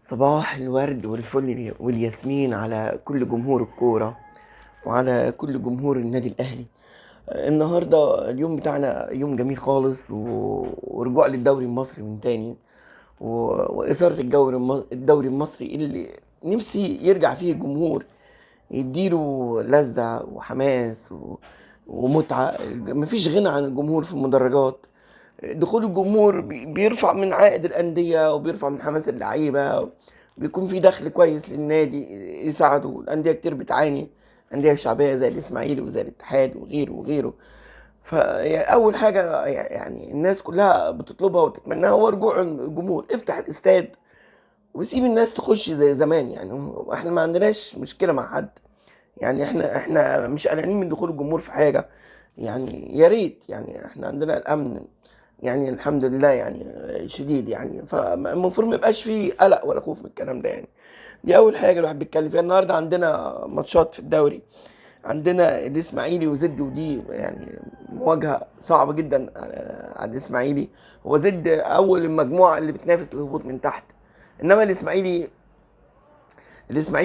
صباح الورد والفل والياسمين على كل جمهور الكورة وعلى كل جمهور النادي الأهلي. النهاردة اليوم بتاعنا يوم جميل خالص ورجوع للدوري المصري من تاني وإثارة الدوري المصري اللي نفسي يرجع فيه الجمهور يديله لذة وحماس ومتعة. مفيش غنى عن الجمهور في المدرجات. دخول الجمهور بيرفع من عائد الأندية وبيرفع من حماس اللعيبة، بيكون في دخل كويس للنادي يساعده. الأندية كتير بتعاني، أندية شعبية زي الإسماعيلي وزي الاتحاد وغيره وغيره. فأول حاجة يعني الناس كلها بتطلبها وتتمناها هو رجوع الجمهور. افتح الاستاد وسيب الناس تخش زي زمان. يعني احنا ما عندناش مشكلة مع حد، يعني احنا مش قلقانين من دخول الجمهور في حاجة. يعني يا ريت، يعني احنا عندنا الأمن يعني الحمد لله يعني شديد، يعني فالمفروض ما يبقاش فيه قلق ولا خوف من الكلام ده. يعني دي اول حاجه الواحد بيتكلم فيها. النهارده عندنا ماتشات في الدوري، عندنا الاسماعيلي وزد، ودي يعني مواجهه صعبه جدا على الاسماعيلي. هو زد اول المجموعه اللي بتنافس الهبوط من تحت، انما الاسماعيلي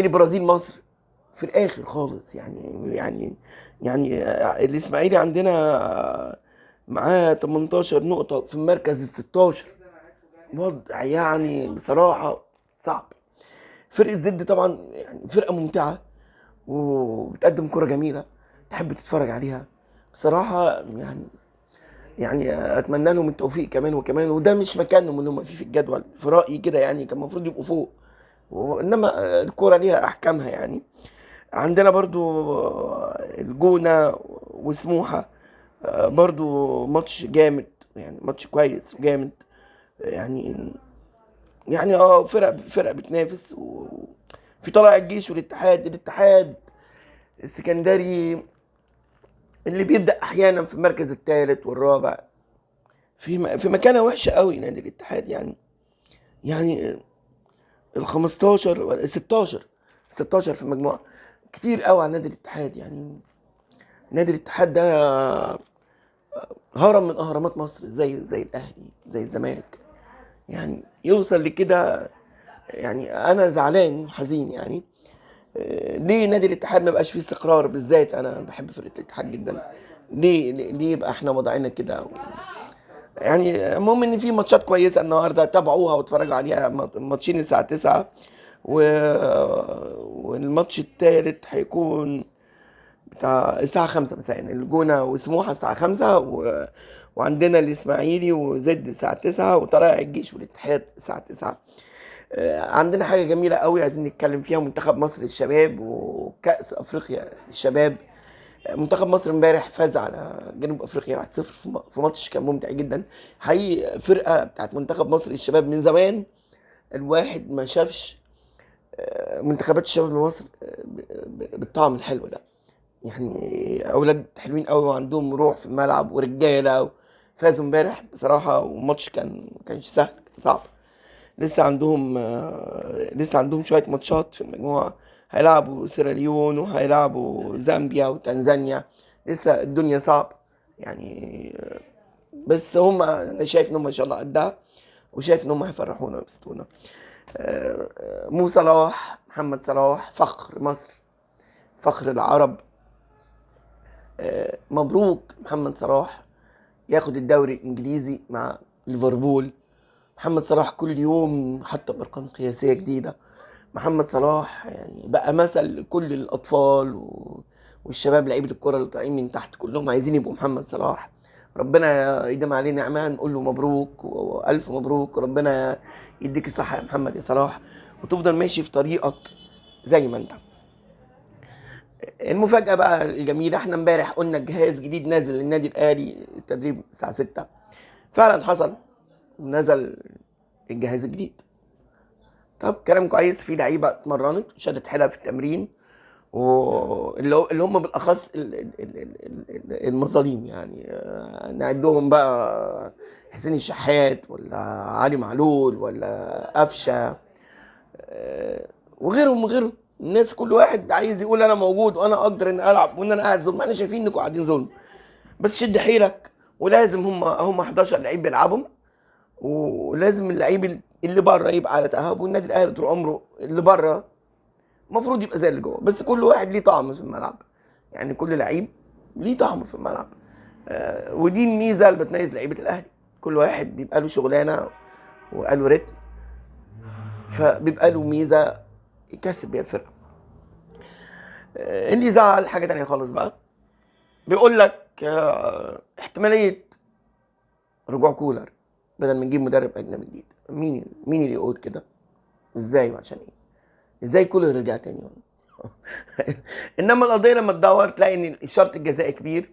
برازيل مصر في الاخر خالص. يعني الاسماعيلي عندنا معاه 18 نقطة في المركز ال 16. وضع يعني بصراحة صعب. فرقة زد طبعا يعني فرقة ممتعة وبتقدم كرة جميلة تحب تتفرج عليها بصراحة. يعني اتمنى لهم التوفيق كمان وكمان، وده مش مكانهم اللي هم فيه في الجدول في رأيي كده. يعني كان المفروض يبقوا فوق، انما الكرة ليها احكامها يعني. عندنا برضو الجونة وسموحة، برضو ماتش جامد، يعني ماتش كويس وجامد. يعني فرق بتنافس. وفي طلائع الجيش الاتحاد السكندري اللي بيبدأ احيانا في المركز الثالث والرابع، في مكانه وحشة قوي نادي الاتحاد. يعني ال 15 ولا 16 في المجموعة كتير قوي على نادي الاتحاد. يعني نادي الاتحاد ده هرم من اهرامات مصر، زي الاهلي زي الزمالك، يعني يوصل لكده. يعني انا زعلان وحزين يعني. ليه نادي الاتحاد ما بقاش فيه استقرار؟ بالذات انا بحب فرقه الاتحاد جدا. ليه يبقى احنا وضعنا كده؟ يعني المهم ان في ماتشات كويسه النهارده، تابعوها واتفرجوا عليها. ماتشين الساعه 9 و... والماتش الثالث هيكون بتاع الساعة 5 مساء، الجونة وسموحة الساعة 5 وعندنا الإسماعيلي وزد الساعة 9 وطلائع الجيش والاتحاد الساعة 9. عندنا حاجة جميلة قوي عايزين نتكلم فيها، منتخب مصر للشباب وكأس أفريقيا للشباب. منتخب مصر امبارح فاز على جنوب أفريقيا 1-0 في ماتش كان ممتع جدا. حقيقي فرقة بتاعت منتخب مصر للشباب من زمان الواحد ما شافش منتخبات الشباب لمصر بالطعم الحلو ده. يعني اولاد حلوين قوي وعندهم روح في الملعب ورجاله. فازوا امبارح بصراحه، والماتش ما كانش سهل، كان صعب. لسه عندهم شويه ماتشات في المجموعه. هيلعبوا سيراليون وهيلعبوا زامبيا وتنزانيا. لسه الدنيا صعب يعني. بس انا شايف ان هم ان شاء الله قدها، وشايف ان هم هيفرحونا ويبسطونا. مو صلاح، محمد صلاح فخر مصر، فخر العرب. مبروك محمد صلاح ياخد الدوري الانجليزي مع ليفربول. محمد صلاح كل يوم حتى بارقام قياسيه جديده. محمد صلاح يعني بقى مثل لكل الاطفال والشباب لعيبه الكره اللي طالعين من تحت كلهم عايزين يبقوا محمد صلاح. ربنا يديم عليه نعمه، نقول له مبروك والف مبروك. ربنا يديك الصحه يا محمد يا صلاح، وتفضل ماشي في طريقك زي ما انت. المفاجأة بقى الجميلة، احنا امبارح قلنا جهاز جديد نازل للنادي الاهلي التدريب الساعة 6. فعلا حصل، نزل الجهاز الجديد. طب كلام كويس، في لعيبة اتمرنت شدت حيلها في التمرين، اللي هم بالاخص المظاليم. يعني نعدهم بقى حسين الشحات ولا علي معلول ولا قفشه، وغيرهم. الناس كل واحد عايز يقول انا موجود وانا اقدر ان العب وان انا قاعد ظلم. احنا شايفين انكم قاعدين ظلم، بس شد حيلك. ولازم هم 11 لعيب بيلعبهم، ولازم اللعيب اللي بره يبقى على تاهب، والنادي الاهلي طول عمره اللي بره المفروض يبقى زي اللي جوه، بس كل واحد ليه طعم في الملعب. يعني كل لعيب ليه طعم في الملعب. ودي الميزه اللي بتميز لعيبه الاهلي، كل واحد بيبقى له شغلانه وقاله رتم، فبيبقى له ميزه يكسب بيها الفرقه. اللي زعل حاجه تانية خالص بقى، بيقول لك احتماليه رجوع كولر بدل ما نجيب مدرب اجنبي جديد. مين اللي يقول كده؟ ازاي وعشان ايه؟ ازاي كولر يرجع تاني؟ انما القضيه لما تدور تلاقي ان الشرط الجزائي كبير،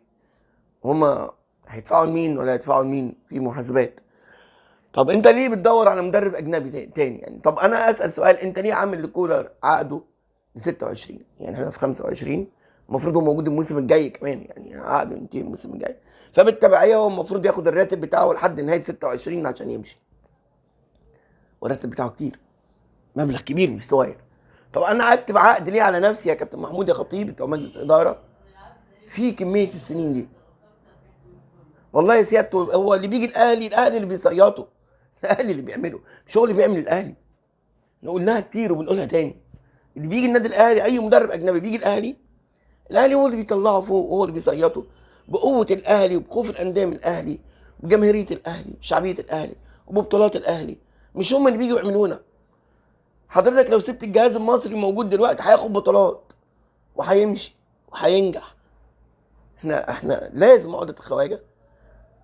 هما هيدفعوا لمين ولا هيدفعوا لمين في محاسبات. طب انت ليه بتدور على مدرب اجنبي تاني يعني؟ طب انا اسال سؤال، انت ليه عامل لكولر عقده ل 26؟ يعني احنا في 25، المفروض هو موجود الموسم الجاي كمان، يعني عقده ينتهي الموسم الجاي، فبالتبعيه هو المفروض ياخد الراتب بتاعه لحد نهايه 26 عشان يمشي، والراتب بتاعه كتير، مبلغ كبير مش صغير. طب انا اكتب عقد ليه على نفسي يا كابتن محمود يا خطيب انت ومجلس اداره في كميه السنين دي؟ والله يا سيادته هو اللي بيجي الاهلي اللي بيصيطه، الاهلي اللي بيعمله، مش هو اللي بيعمل الاهلي. قلناها كتير وبنقولها تاني، اللي بيجي النادي الاهلي اي مدرب اجنبي بيجي الاهلي هو اللي بيطلعه فوق وهو اللي بيصيطه بقوه الاهلي وبخوف الانديه من الاهلي بجماهيريه الاهلي بشعبيه الاهلي وببطولات الاهلي، مش هم اللي بيجوا يعملونا. حضرتك لو سبت الجهاز المصري موجود دلوقتي هياخد بطولات وهيمشي وهينجح. احنا لازم عقده الخواجه.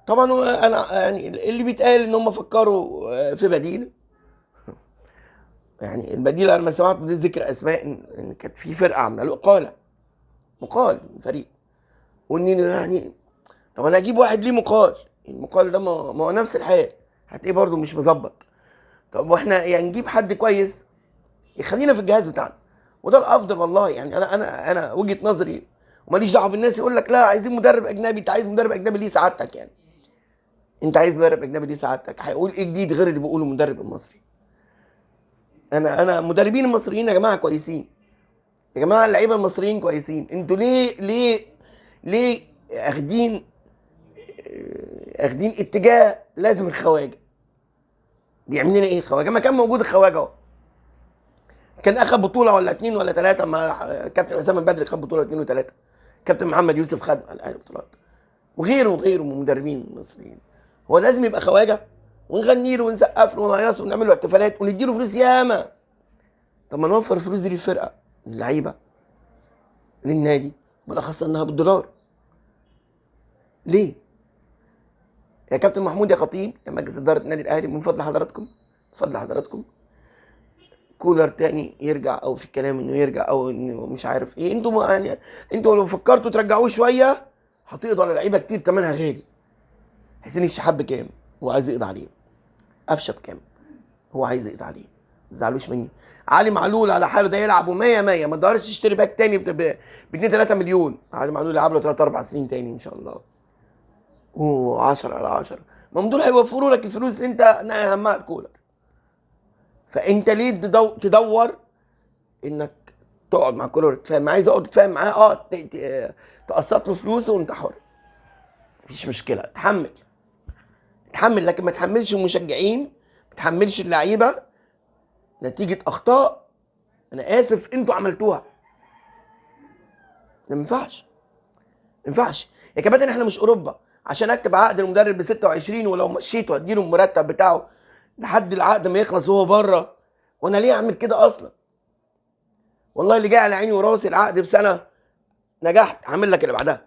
طبعا انا يعني اللي بيتقال ان هم فكروا في بديل، يعني البديل انا ما سمعت بدون ذكر اسماء ان كانت في فرقه عامله له اقاله، مقال من فريق، وان يعني طب انا اجيب واحد ليه مقال، المقال ده ما هو نفس الحال هتلاقيه برضه مش مظبط. طب واحنا يعني نجيب حد كويس يخلينا في الجهاز بتاعنا، وده الافضل والله. يعني انا وجهه نظري وماليش دعوه بالناس يقول لك لا عايزين مدرب اجنبي، انت عايز مدرب اجنبي ليه سعادتك؟ يعني انت عايز مدرب اجنبي ليه سعادتك؟ هيقول ايه جديد غير اللي بيقوله المدرب المصري؟ انا مدربين المصريين يا جماعه كويسين، يا جماعه اللعيبه المصريين كويسين، انتوا ليه اخدين اتجاه لازم الخواجه؟ بيعمل لنا ايه الخواجه؟ ما كان موجود الخواجه اهو، كان اخد بطوله ولا اتنين ولا تلاته، ما كابتن حسام البدري خد بطوله اتنين وتلاته، كابتن محمد يوسف خد على الاهلي بطولات، وغيره من المدربين المصريين. هو لازم يبقى خواجه ونغني له ونسقف له ونهيص ونعمل له احتفالات ونديله فلوس ياما؟ طب ما نوفر الفلوس دي للفرقه، للعيبه، للنادي، بالاخص انها بالدولار. ليه؟ يا كابتن محمود يا خطيب يا مجلس اداره النادي الاهلي، من فضل حضراتكم، من فضل حضراتكم كولر تاني يرجع، او في كلام انه يرجع او انه مش عارف ايه، انتوا يعني انتوا لو فكرتوا ترجعوه شويه هتقضوا على لعيبه كتير ثمنها غالي. حسين الشحات بكام؟ هو عايز يقضي عليه. قفشه بكام؟ هو عايز يقضي عليه. ما تزعلوش مني. علي معلول على حاله ده يلعب و100 100، ما تقدرش تشتري باك تاني ب 2 3 مليون. علي معلول يلعب له 3 4 سنين تاني ان شاء الله، و10 على 10، ما هم دول هيوفروا لك الفلوس اللي انت ناقي همها الكولر. فانت ليه تدور انك تقعد مع كولر تتفاهم معاه؟ عايز اقعد تتفاهم معاه تقسط له فلوسه وانت حر، مفيش مشكله، تحمل، لكن ما تحملش المشجعين، ما تحملش اللعيبه نتيجه اخطاء انا اسف انتوا عملتوها. ده ما ينفعش يا كباتن، احنا مش اوروبا عشان اكتب عقد المدرب ب 26 ولو مشيته اديله المرتب بتاعه لحد العقد ما يخلص وهو بره. وانا ليه اعمل كده اصلا؟ والله اللي جاي على عيني وراسي العقد بسنه نجحت هعمل لك اللي بعدها،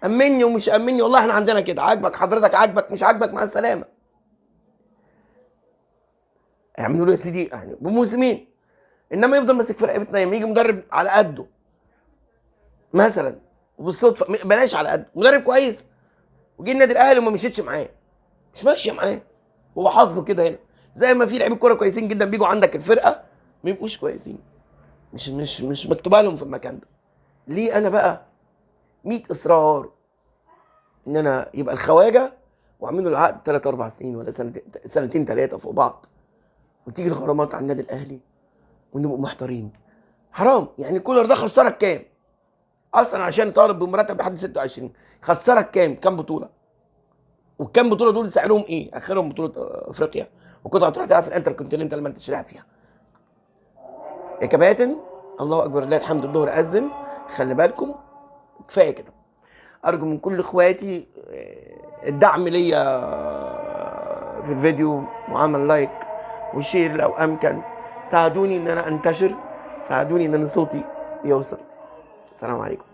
امني ومش امني، والله احنا عندنا كده، عاجبك حضرتك عاجبك مش عاجبك مع السلامه. اعملوا له يا سيدي يعني بموسمين، انما يفضل ماسك فرقه بتنام، يجي مدرب على قده مثلا وبالصدفه، بلاش على قده، مدرب كويس وجي النادي الاهلي وما مشيتش معاه، مش ماشيه معاه، هو حظه كده هنا. زي ما في لعيبه كوره كويسين جدا بيجوا عندك الفرقه ما يبقوش كويسين، مش مكتوبه لهم في المكان ده. ليه انا بقى 100 اصرار ان انا يبقى الخواجه واعمل له العقد 3 4 سنين ولا سنتين 3 فوق بعض، وتيجي الغرامات على النادي الاهلي ونبقوا محتارين؟ حرام. يعني كولر ده خسرك كام اصلا عشان طالب بمرتب لحد 26؟ خسرك كام بطوله؟ والكام بطوله دول سعرهم ايه؟ اخرهم بطوله افريقيا، وقطعه تروح تلعب في الانتر كونتيننتال ما انتش تلعب فيها يا كباتن. الله اكبر، لله الحمد، الظهر اذن، خلي بالكم، كفايه كده. ارجو من كل اخواتي الدعم ليا في الفيديو، وعمل لايك وشير لو امكن. ساعدوني ان انا انتشر، ساعدوني ان انا صوتي يوصل. السلام عليكم.